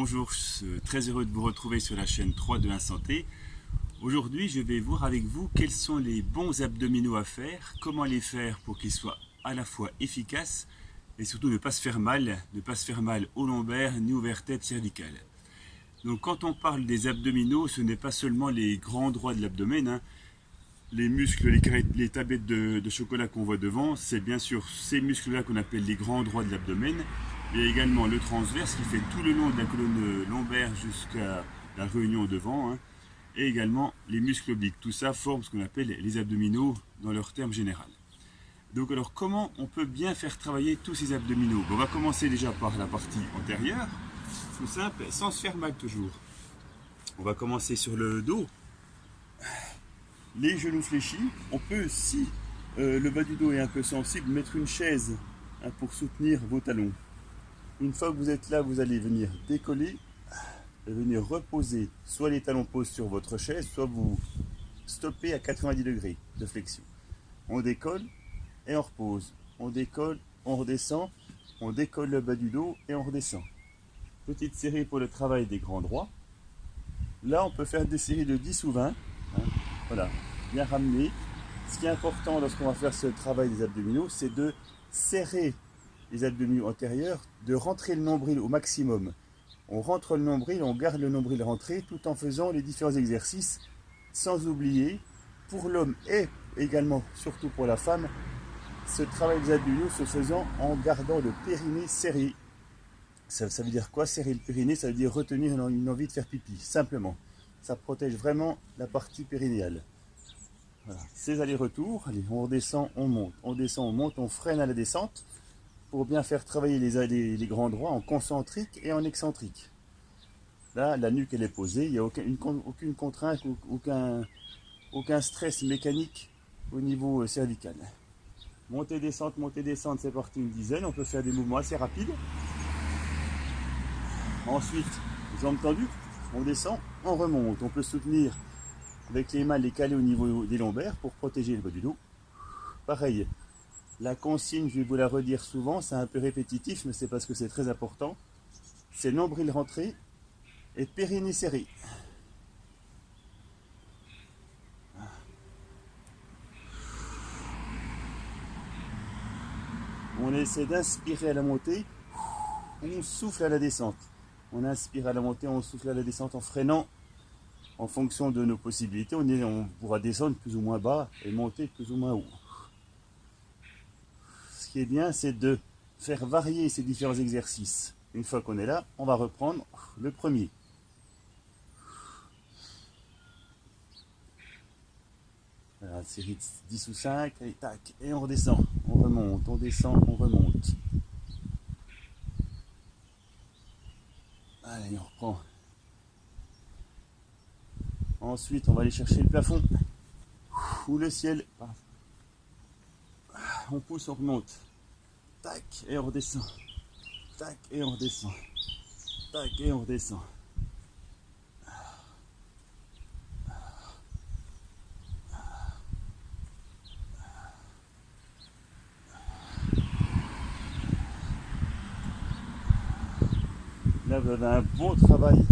Bonjour, je suis très heureux de vous retrouver sur la chaîne 3 de 1 Santé. Aujourd'hui, je vais voir avec vous quels sont les bons abdominaux à faire, comment les faire pour qu'ils soient à la fois efficaces et surtout ne pas se faire mal aux lombaires ni aux vertèbres cervicales. Donc quand on parle des abdominaux, ce n'est pas seulement les grands droits de l'abdomen, les muscles, les tablettes de chocolat qu'on voit devant, c'est bien sûr ces muscles-là qu'on appelle les grands droits de l'abdomen. Il y a également le transverse qui fait tout le long de la colonne lombaire jusqu'à la réunion devant, et également les muscles obliques. Tout ça forme ce qu'on appelle les abdominaux dans leur terme général. Donc alors comment on peut bien faire travailler tous ces abdominaux? On va commencer déjà par la partie antérieure, tout simple, sans se faire mal toujours. On va commencer sur le dos, les genoux fléchis. On peut, si le bas du dos est un peu sensible, mettre une chaise pour soutenir vos talons. Une fois que vous êtes là, vous allez venir décoller et venir reposer. Soit les talons posent sur votre chaise, soit vous stoppez à 90 degrés de flexion. On décolle et on repose. On décolle, on redescend. On décolle le bas du dos et on redescend. Petite série pour le travail des grands droits. Là, on peut faire des séries de 10 ou 20. Voilà, bien ramener. Ce qui est important lorsqu'on va faire ce travail des abdominaux, c'est de serrer les abdominaux antérieurs, de rentrer le nombril au maximum. On rentre le nombril, on garde le nombril rentré tout en faisant les différents exercices, sans oublier, pour l'homme et également, surtout pour la femme, ce travail des abdominaux se faisant en gardant le périnée serré. Ça veut dire quoi, serrer le périnée? Ça veut dire retenir une envie de faire pipi, simplement. Ça protège vraiment la partie périnéale. Voilà. Ces allers-retours, allez, on redescend, on monte, on descend, on monte, on freine à la descente, pour bien faire travailler les grands droits en concentrique et en excentrique. Là, la nuque elle est posée, il n'y a aucune contrainte, aucun stress mécanique au niveau cervical. Montée, descente, c'est parti une dizaine. On peut faire des mouvements assez rapides. Ensuite, jambes tendues, on descend, on remonte. On peut soutenir avec les mains les calés au niveau des lombaires pour protéger le bas du dos. Pareil. La consigne, je vais vous la redire souvent, c'est un peu répétitif, mais c'est parce que c'est très important. C'est nombril rentré et périnée serré. On essaie d'inspirer à la montée, on souffle à la descente. On inspire à la montée, on souffle à la descente en freinant. En fonction de nos possibilités, on pourra descendre plus ou moins bas et monter plus ou moins haut. Ce qui est bien, c'est de faire varier ces différents exercices. Une fois qu'on est là, on va reprendre le premier. Voilà, série de 10 ou 5, et tac, et on redescend, on remonte, on descend, on remonte. Allez, on reprend. Ensuite, on va aller chercher le plafond ou le ciel. On pousse, on remonte. Tac, et on redescend. Tac, et on redescend. Tac, et on redescend. Là, vous avez un bon travail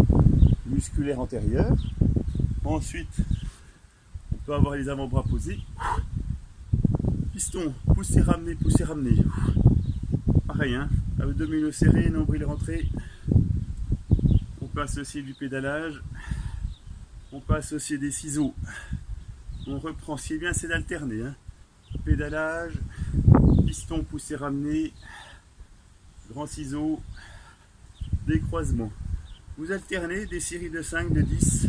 musculaire antérieur. Ensuite, on peut avoir les avant-bras posés. Piston, pousser, ramener, pousser, ramener. Pareil, abdominaux serrés, nombril rentré. On peut associer du pédalage. On peut associer des ciseaux. On reprend, ce qui est bien, c'est d'alterner. Pédalage, piston, pousser, ramener. Grand ciseau, des croisements. Vous alternez des séries de 5, de 10.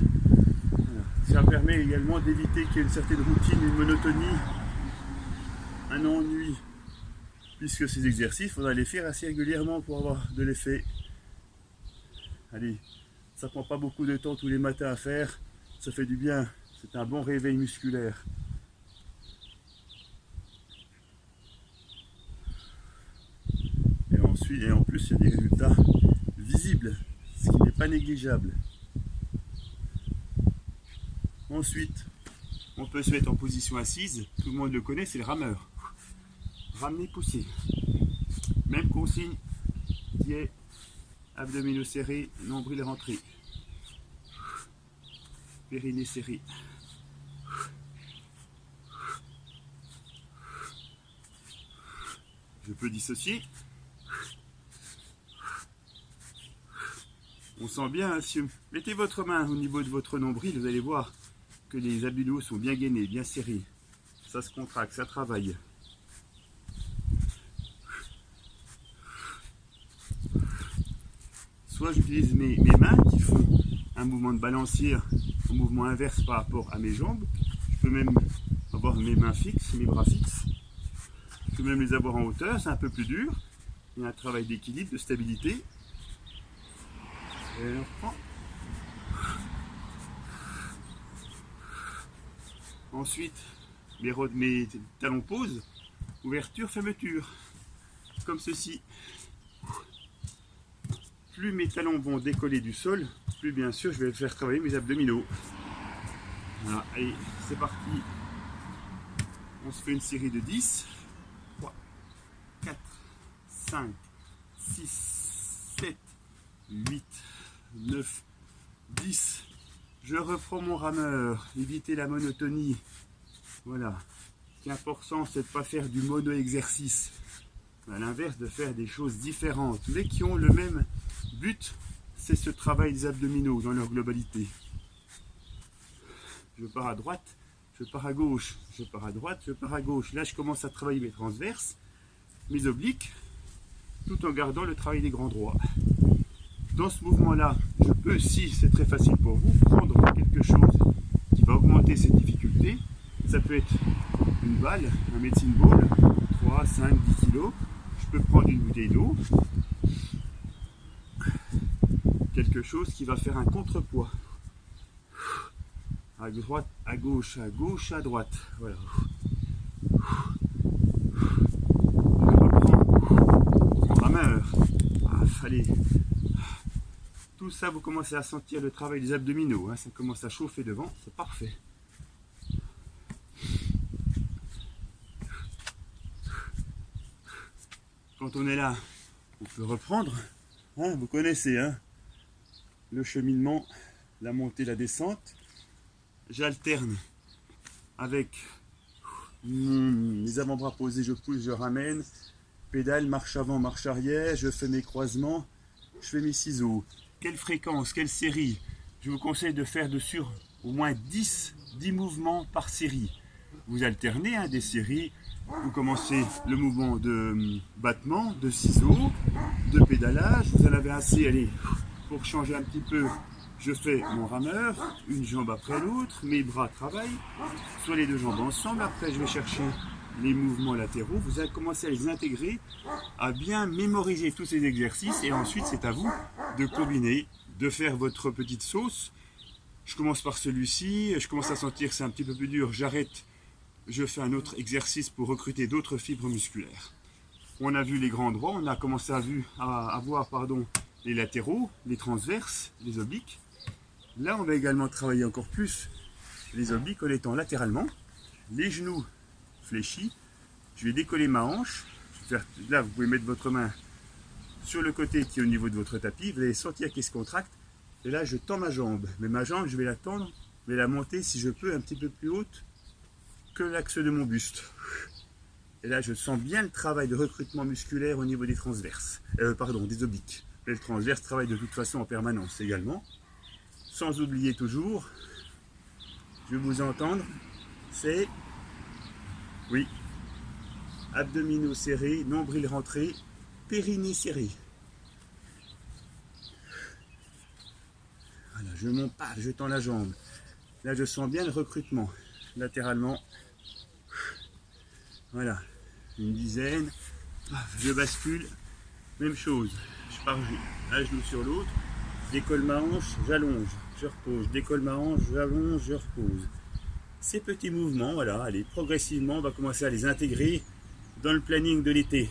Ça permet également d'éviter qu'il y ait une certaine routine, une monotonie, un ennui, puisque ces exercices, il faudra les faire assez régulièrement pour avoir de l'effet. Allez, ça prend pas beaucoup de temps tous les matins à faire, ça fait du bien, c'est un bon réveil musculaire. Et en plus, il y a des résultats visibles, ce qui n'est pas négligeable. Ensuite, on peut se mettre en position assise, tout le monde le connaît, c'est le rameur. Ramener, pousser. Même consigne qui est Abdominaux serrés, nombril rentré. Périnée serré. Je peux dissocier. On sent bien, hein, si vous mettez votre main au niveau de votre nombril, vous allez voir que les abdominaux sont bien gainés, bien serrés. Ça se contracte, ça travaille. Soit j'utilise mes mains qui font un mouvement de balancier, un mouvement inverse par rapport à mes jambes. Je peux même avoir mes mains fixes, mes bras fixes. Je peux même les avoir en hauteur, c'est un peu plus dur. Il y a un travail d'équilibre, de stabilité. Et on reprend. Ensuite, mes talons posent, ouverture, fermeture, comme ceci. Plus mes talons vont décoller du sol, plus bien sûr je vais faire travailler mes abdominaux. Voilà, allez, c'est parti. On se fait une série de 10. 3, 4, 5, 6, 7, 8, 9, 10. Je reprends mon rameur, éviter la monotonie. Voilà. Ce qui est important, c'est de ne pas faire du mono-exercice. À l'inverse, de faire des choses différentes, mais qui ont le même but, c'est ce travail des abdominaux dans leur globalité. Je pars à droite, je pars à gauche, je pars à droite, je pars à gauche. Là, je commence à travailler mes transverses, mes obliques, tout en gardant le travail des grands droits. Dans ce mouvement-là, je peux, si c'est très facile pour vous, prendre quelque chose qui va augmenter cette difficulté. Ça peut être une balle, un medicine ball, 3, 5, 10 kg. Je peux prendre une bouteille d'eau. Quelque chose qui va faire un contrepoids. À droite, à gauche, à gauche, à droite. Voilà. Je reprends. Rameur. Allez. Tout ça, vous commencez à sentir le travail des abdominaux. Hein. Ça commence à chauffer devant. C'est parfait. Quand on est là, on peut reprendre. Hein, vous connaissez hein, le cheminement, la montée, la descente. J'alterne avec mes avant-bras posés, je pousse, je ramène. Pédale, marche avant, marche arrière. Je fais mes croisements, je fais mes ciseaux. Quelle fréquence, quelle série? Je vous conseille de faire dessus au moins 10 mouvements par série. Vous alternez hein, des séries. Vous commencez le mouvement de battement, de ciseaux, de pédalage. Vous en avez assez, allez, pour changer un petit peu, je fais mon rameur, une jambe après l'autre, mes bras travaillent, soit les deux jambes ensemble. Après, je vais chercher les mouvements latéraux. Vous allez commencer à les intégrer, à bien mémoriser tous ces exercices. Et ensuite, c'est à vous de combiner, de faire votre petite sauce. Je commence par celui-ci. Je commence à sentir que c'est un petit peu plus dur. J'arrête. Je fais un autre exercice pour recruter d'autres fibres musculaires. On a vu les grands droits, on a commencé à voir les latéraux, les transverses, les obliques. Là, on va également travailler encore plus les obliques en étant latéralement, les genoux fléchis. Je vais décoller ma hanche. Là, vous pouvez mettre votre main sur le côté qui est au niveau de votre tapis. Vous allez sentir qu'il se contracte. Et là, je tends ma jambe. Mais ma jambe, je vais la tendre, je vais la monter si je peux un petit peu plus haute que l'axe de mon buste. Et là, je sens bien le travail de recrutement musculaire au niveau des transverses, des obliques. Et le transverse travaille de toute façon en permanence également. Sans oublier toujours, je vais vous entendre, c'est, oui, abdominaux serrés, nombril rentré, périnée serré. Voilà, je monte pas, je tends la jambe. Là, je sens bien le recrutement, latéralement. Voilà, une dizaine, je bascule, même chose, je pars un genou sur l'autre, décolle ma hanche, j'allonge, je repose, décolle ma hanche, j'allonge, je repose. Ces petits mouvements, voilà, allez, progressivement, on va commencer à les intégrer dans le planning de l'été.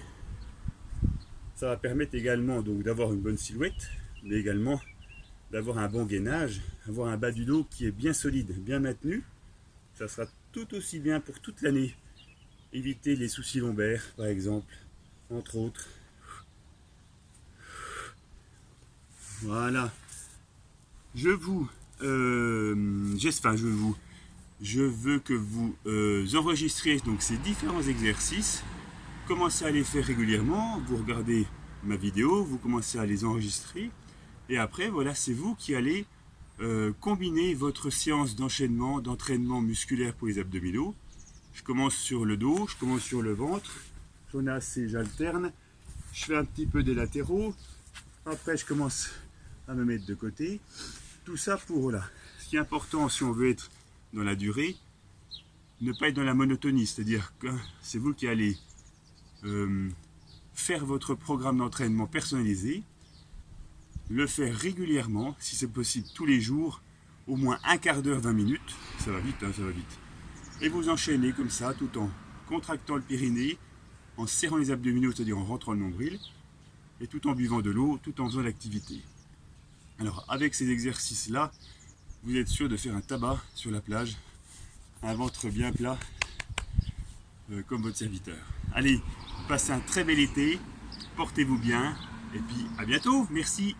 Ça va permettre également donc d'avoir une bonne silhouette, mais également d'avoir un bon gainage, avoir un bas du dos qui est bien solide, bien maintenu. Ça sera tout aussi bien pour toute l'année. Éviter les soucis lombaires, par exemple, entre autres. Voilà. Je veux que vous enregistriez donc ces différents exercices. Commencez à les faire régulièrement. Vous regardez ma vidéo, vous commencez à les enregistrer. Et après, voilà, c'est vous qui allez combiner votre séance d'enchaînement, d'entraînement musculaire pour les abdominaux. Je commence sur le dos, je commence sur le ventre. J'en ai assez, j'alterne. Je fais un petit peu des latéraux. Après, je commence à me mettre de côté. Tout ça pour, voilà. Ce qui est important si on veut être dans la durée, ne pas être dans la monotonie. C'est-à-dire que c'est vous qui allez faire votre programme d'entraînement personnalisé, le faire régulièrement, si c'est possible tous les jours, au moins un quart d'heure, 20 minutes. Ça va vite, hein, ça va vite. Et vous enchaînez comme ça, tout en contractant le périnée, en serrant les abdominaux, c'est-à-dire en rentrant le nombril, et tout en buvant de l'eau, tout en faisant l'activité. Alors, avec ces exercices-là, vous êtes sûr de faire un tabac sur la plage, un ventre bien plat, comme votre serviteur. Allez, passez un très bel été, portez-vous bien, et puis à bientôt, merci.